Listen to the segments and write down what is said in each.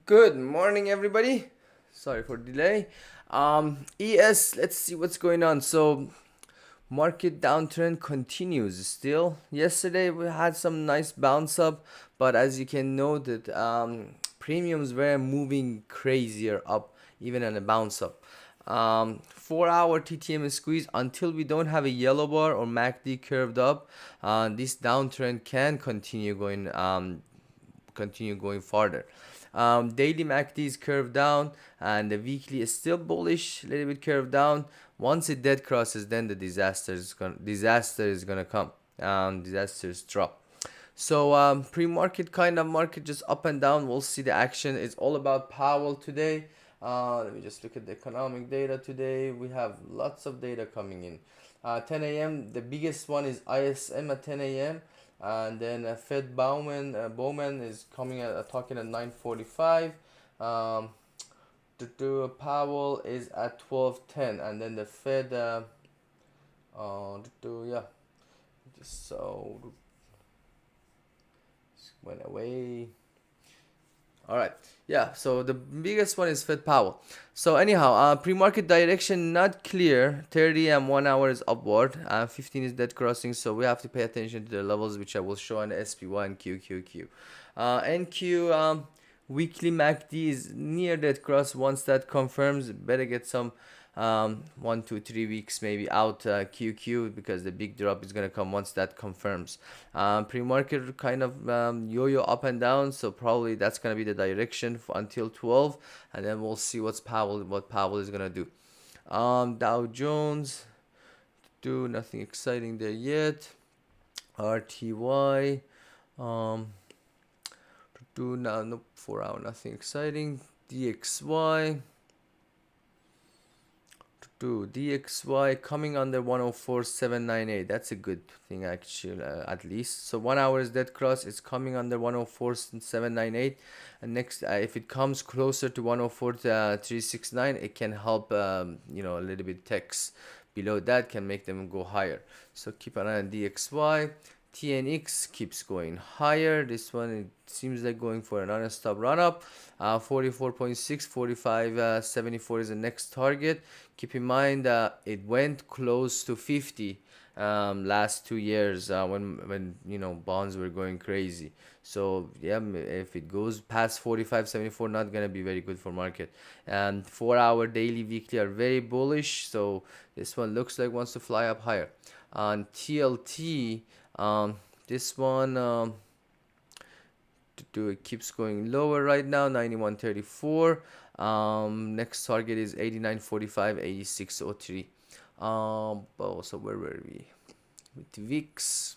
Good morning, everybody. Sorry for delay. ES, let's see what's going on. So, market downtrend continues still. Yesterday we had some nice bounce up, but as you can know that premiums were moving crazier up even on a bounce up. 4 hour TTM squeeze until we don't have a yellow bar or MACD curved up. This downtrend can continue going farther. Daily MACD is curved down, and the weekly is still bullish, a little bit curved down. Once it dead crosses, then the disaster is gonna come. Disasters drop. So pre-market kind of market just up and down. We'll see the action. It's all about Powell today. Let me just look at the economic data today. We have lots of data coming in. 10 a.m. The biggest one is ISM at 10 a.m. And then Fed Bowman is coming at talking at 9:45. Um, Powell is at 12:10, and then the Fed. Yeah, just so went away. All right. Yeah. So the biggest one is Fed Powell. So anyhow, pre-market direction not clear. 30 and 1 hour is upward. 15 is dead crossing. So we have to pay attention to the levels which I will show on the SPY and QQQ. NQ weekly MACD is near that cross. Once that confirms, better get some 1 2 3 weeks maybe out QQ, because the big drop is going to come once that confirms. Pre-market kind of yo-yo up and down, so probably that's going to be the direction until 12, and then we'll see what Powell is going to do. Dow Jones, do nothing exciting there yet. RTY, um, do now, nope, 4 hour, nothing exciting. DXY, to DXY coming under 104,798. That's a good thing actually, at least. So 1 hour is dead cross. It's coming under 104,798, and next if it comes closer to 104,369, it can help. A little bit text below that can make them go higher. So keep an eye on DXY. TNX keeps going higher. This one, it seems like going for an non-stop run up. 44.6, 45.74 is the next target. Keep in mind it went close to 50 last 2 years, when bonds were going crazy. So yeah, if it goes past 45.74, not gonna be very good for market. And 4 hour, daily, weekly are very bullish. So this one looks like wants to fly up higher. On TLT, this one it keeps going lower right now, 91.34. Next target is 89.45, 86.03. So where were we with VIX?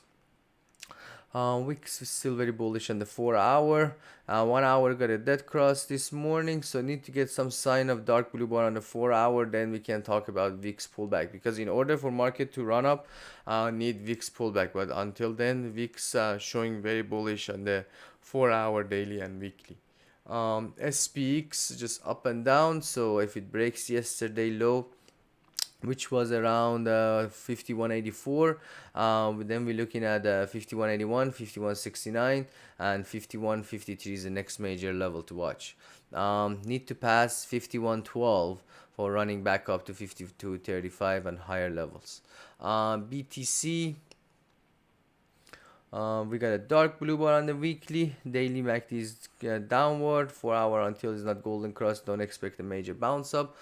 Wix is still very bullish on the 4 hour. 1 hour got a dead cross this morning, so need to get some sign of dark blue bar on the 4 hour. Then we can talk about VIX pullback, because in order for market to run up, need VIX pullback. But until then, VIX showing very bullish on the 4 hour, daily, and weekly. SPX just up and down. So if it breaks yesterday low, which was around 51.84. Then we're looking at 51.81, 51.69, and 51.53 is the next major level to watch. Need to pass 51.12 for running back up to 52.35 and higher levels. BTC, we got a dark blue bar on the weekly. Daily MACD is downward. 4 hour until it's not golden cross. Don't expect a major bounce up.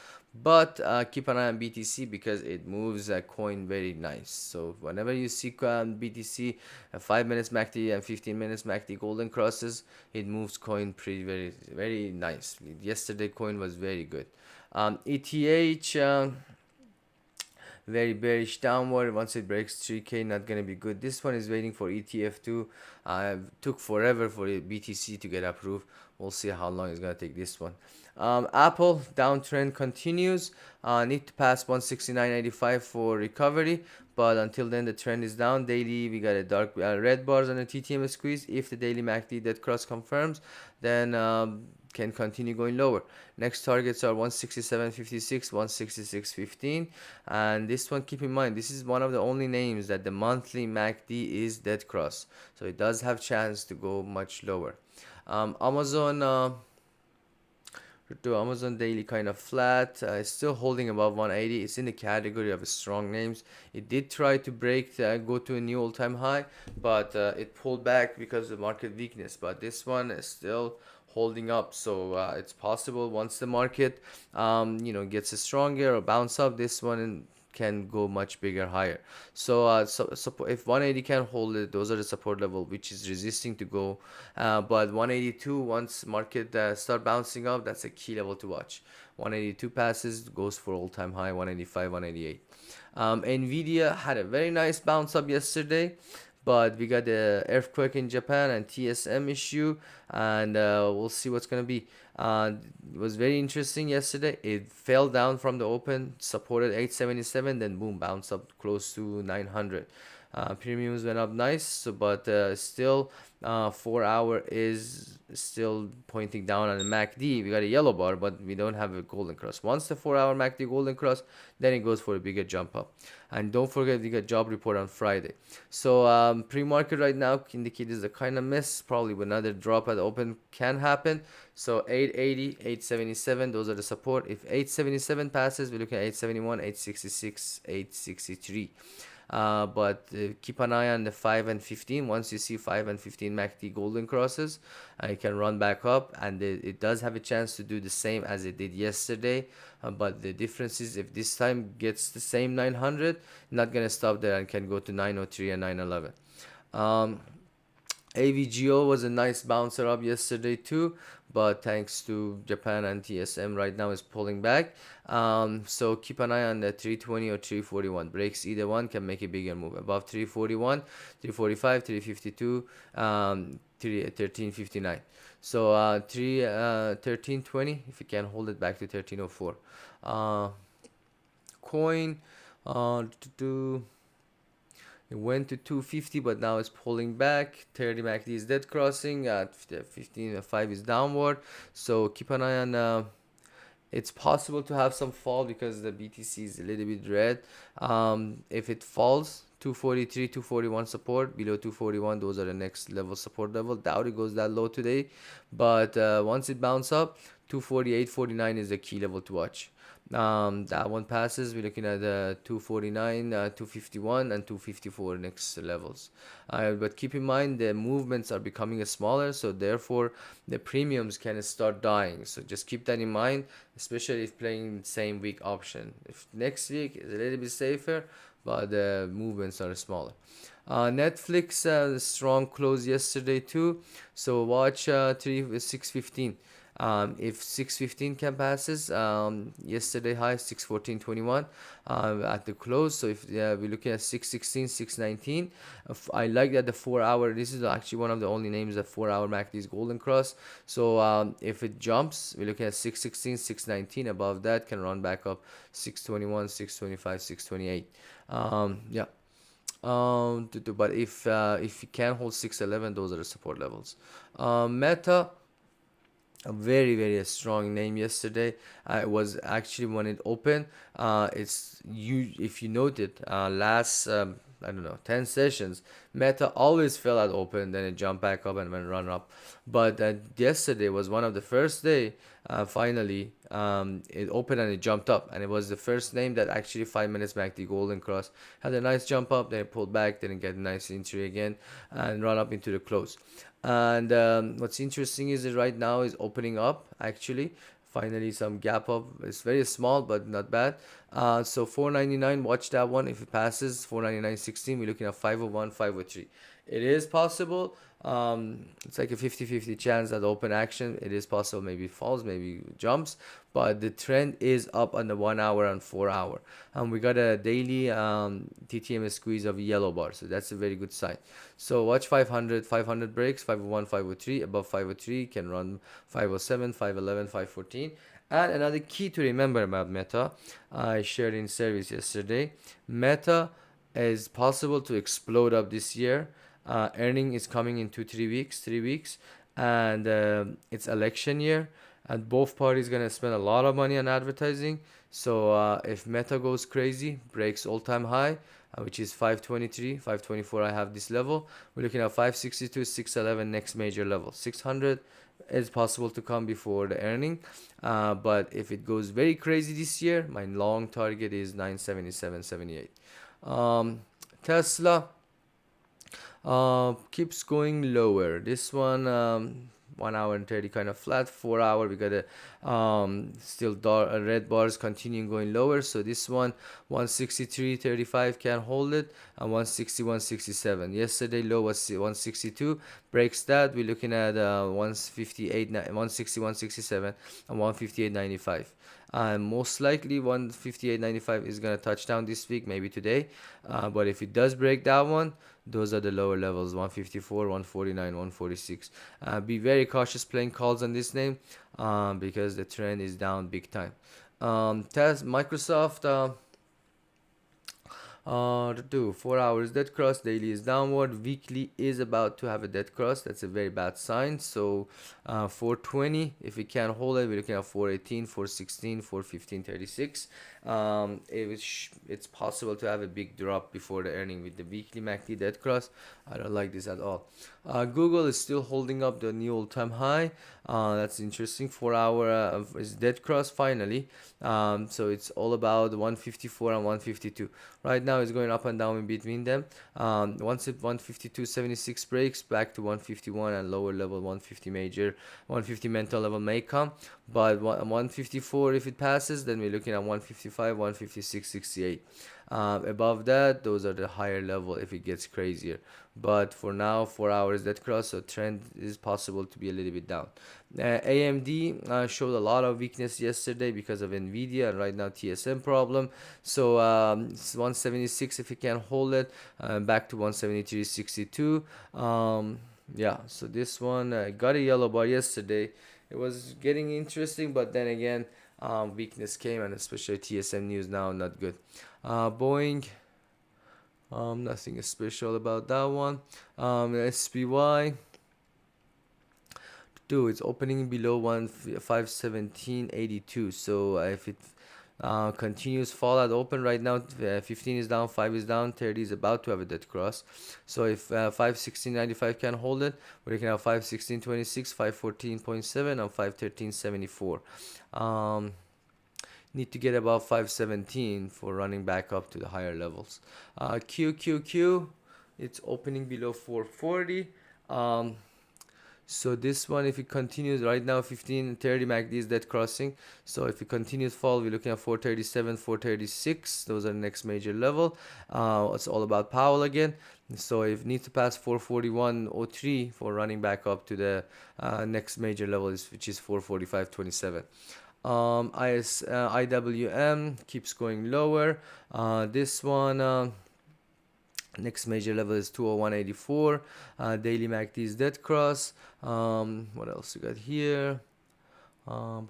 But keep an eye on BTC, because it moves a coin very nice. So whenever you see BTC 5 minutes MACD and 15 minutes MACD golden crosses, it moves coin pretty very very nice. Yesterday coin was very good. ETH, very bearish downward. Once it breaks 3K, not gonna be good. This one is waiting for ETF2. Took forever for BTC to get approved. We'll see how long it's gonna take this one. Apple downtrend continues. Need to pass 169.85 for recovery, but until then the trend is down. Daily, we got a dark red bars on the TTM squeeze. If the daily MACD that cross confirms, then can continue going lower. Next targets are 167.56, 166.15, and this one, keep in mind, this is one of the only names that the monthly MACD is dead cross, so it does have chance to go much lower. Amazon, To Amazon daily kind of flat. It's still holding above 180. It's in the category of strong names. It did try to break, go to a new all-time high, but it pulled back because of market weakness. But this one is still holding up. So it's possible once the market, gets stronger or bounce up, this one can go much bigger higher. So if 180 can hold it, those are the support level which is resisting to go. But 182, once market start bouncing up, that's a key level to watch. 182 passes, goes for all-time high, 185, 188. Nvidia had a very nice bounce up yesterday, but we got the earthquake in Japan and TSM issue, and we'll see what's gonna be. It was very interesting yesterday. It fell down from the open, supported 877, then boom, bounced up close to 900. Premiums went up nice, so, but still, 4 hour is still pointing down on the MACD. We got a yellow bar, but we don't have a golden cross. Once the 4 hour MACD golden cross, then it goes for a bigger jump up. And don't forget, we got job report on Friday. So pre-market right now indicators a kind of miss. Probably another drop at open can happen. So 880, 877, those are the support. If 877 passes, we're looking at 871, 866, 863. But keep an eye on the 5 and 15. Once you see 5 and 15 MACD golden crosses, it can run back up, and it does have a chance to do the same as it did yesterday. But the difference is if this time gets the same 900, not gonna stop there and can go to 903 and 911. AVGO was a nice bouncer up yesterday too, but thanks to Japan and TSM right now is pulling back. So keep an eye on the 320 or 341. Breaks either one can make a bigger move. Above 341, 345, 352, 1359. So 1320 if you can hold it back to 1304. Coin to it went to 250, but now it's pulling back. 30 MACD is dead crossing. At 15.5 is downward. So keep an eye on. It's possible to have some fall because the BTC is a little bit red. If it falls, 243, 241 support. Below 241, those are the next level support level. Doubt it goes that low today. But once it bounce up, 248, 49 is the key level to watch. That one passes, we're looking at 249, 251, and 254 next levels. But keep in mind the movements are becoming smaller, so therefore the premiums can start dying. So just keep that in mind, especially if playing same week option. If next week is a little bit safer, but the movements are smaller. Netflix strong close yesterday too, so watch 615. If 615 can passes, yesterday high 614.21 at the close. So if we're looking at 616, 619, I like that the 4 hour. This is actually one of the only names that 4 hour MACD is golden cross. So if it jumps, we're looking at 616, 619. Above that can run back up 621, 625, 628. Yeah. But if you can hold 611, those are the support levels. Meta, a very strong name yesterday. It was actually when it opened. It's you if you noted last I don't know 10 sessions, Meta always fell at open, then it jumped back up and went run up. But yesterday was one of the first day. Finally, it opened and it jumped up, and it was the first name that actually 5 minutes back the golden cross had a nice jump up, then it pulled back, then it get a nice entry again, and run up into the close. And what's interesting is that right now is opening up actually. Finally, some gap up. It's very small, but not bad. So 499, watch that one. If it passes 499.16, we're looking at 501, 503. It is possible. It's like a 50-50 chance that open action. It is possible. Maybe it falls, maybe it jumps, but the trend is up on the 1 hour and 4 hour. And we got a daily TTM squeeze of yellow bar, so that's a very good sign. So watch 500 breaks, 501, 503. Above 503 can run 507, 511, 514. And another key to remember about Meta, I shared in service yesterday. Meta is possible to explode up this year. Earning is coming in 2 3 weeks, 3 weeks, and it's election year, and both parties gonna spend a lot of money on advertising. So if Meta goes crazy, breaks all-time high, which is 523, 524. I have this level. We're looking at 562, 611, next major level. 600 is possible to come before the earning, but if it goes very crazy this year, my long target is 977.78. Tesla keeps going lower. This one, 1 hour and 30 kind of flat. 4 hour, we got a still red bars continuing going lower. So this one, 163.35 can hold it, and 160, 167. Yesterday low was 162. Breaks that, we're looking at 158, 160, 167, and 158.95. Most likely 158.95 is gonna touch down this week, maybe today. But if it does break that one, those are the lower levels: 154, 149, 146. Be very cautious playing calls on this name, because the trend is down big time. Microsoft. To do 4 hours dead cross, daily is downward, weekly is about to have a dead cross. That's a very bad sign. So 420, if we can hold it, we're looking at 418, 416, 415, 36. It's possible to have a big drop before the earning with the weekly MACD dead cross. I don't like this at all. Google is still holding up the new all-time high. That's interesting. 4 hour is dead cross finally. So it's all about 154 and 152. Right now it's going up and down in between them. Once it 152.76 breaks, back to 151 and lower level 150 major, 150 mental level may come. But 154, if it passes, then we're looking at 155, 156.68. Above that, those are the higher level if it gets crazier. But for now, 4 hours dead cross, so trend is possible to be a little bit down. AMD showed a lot of weakness yesterday because of Nvidia, and right now TSM problem. So 176, if you can hold it, back to 173.62. Yeah, so this one got a yellow bar yesterday. It was getting interesting, but then again, weakness came, and especially TSM news now not good. Boeing, nothing special about that one. SPY, it's opening below 517.82. So if it continues fall at open right now, 15 is down, 5 is down, 30 is about to have a dead cross. So if 516.95 can hold it, we're looking at 516.26, 514.7, and 513.74. Need to get above 517 for running back up to the higher levels. QQQ, it's opening below 440. So this one, if it continues right now, 15 and 30 MACD is dead crossing. So if it continues fall, we're looking at 437, 436. Those are the next major level. It's all about Powell again. So if need to pass 441.03 for running back up to the next major level, which is 445.27. IWM keeps going lower. This one, next major level is 201.84. Daily MACD is dead cross. What else we got here? Let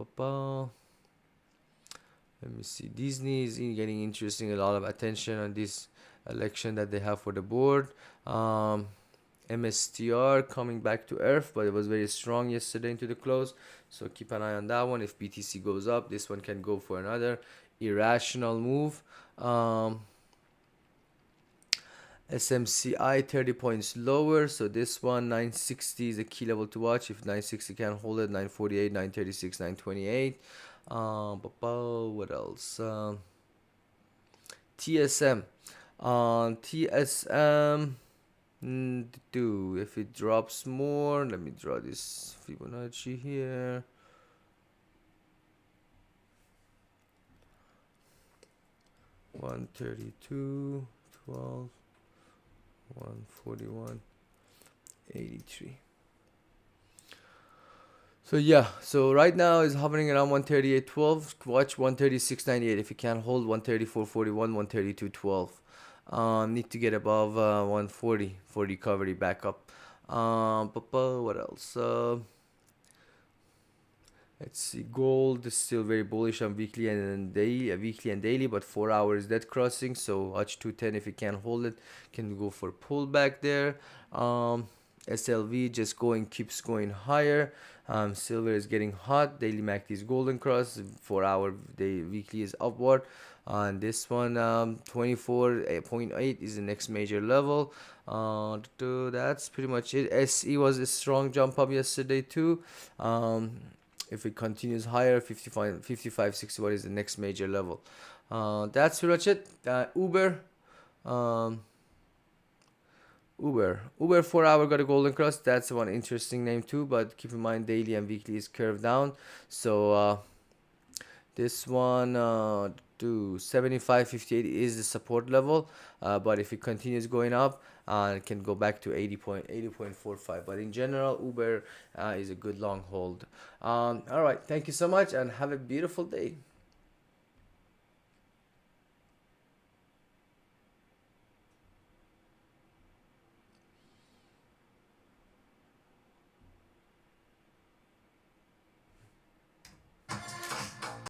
me see. Disney is getting interesting. A lot of attention on this election that they have for the board. MSTR coming back to earth, but it was very strong yesterday into the close. So keep an eye on that one. If BTC goes up, this one can go for another irrational move. SMCI 30 points lower, so this one 960 is a key level to watch. If 960 can hold it, 948, 936, 928. What else? TSM. TSM. If it drops more, let me draw this Fibonacci here. One 32, 12, 141, 83. So yeah, so right now is hovering around 138.12. Watch 136.98. If you can hold 134.41, 132.12. Need to get above 140 for recovery back up. What else? Let's see. Gold is still very bullish on weekly and daily, but 4 hours dead crossing. So watch 210 if you can hold it. Can go for pullback there. SLV just keeps going higher. Silver is getting hot. Daily MACD is golden cross. 4 hour weekly is upward. And this one, 24.8 is the next major level. That's pretty much it. SE was a strong jump up yesterday too. Um, if it continues higher, 55, 61 is the next major level. That's pretty much it. Um, Uber 4 hour got a golden cross. That's one interesting name too. But keep in mind daily and weekly is curved down. So this one to 75.58 is the support level, but if it continues going up, it can go back to 80.45. But in general, Uber is a good long hold. All right, thank you so much and have a beautiful day.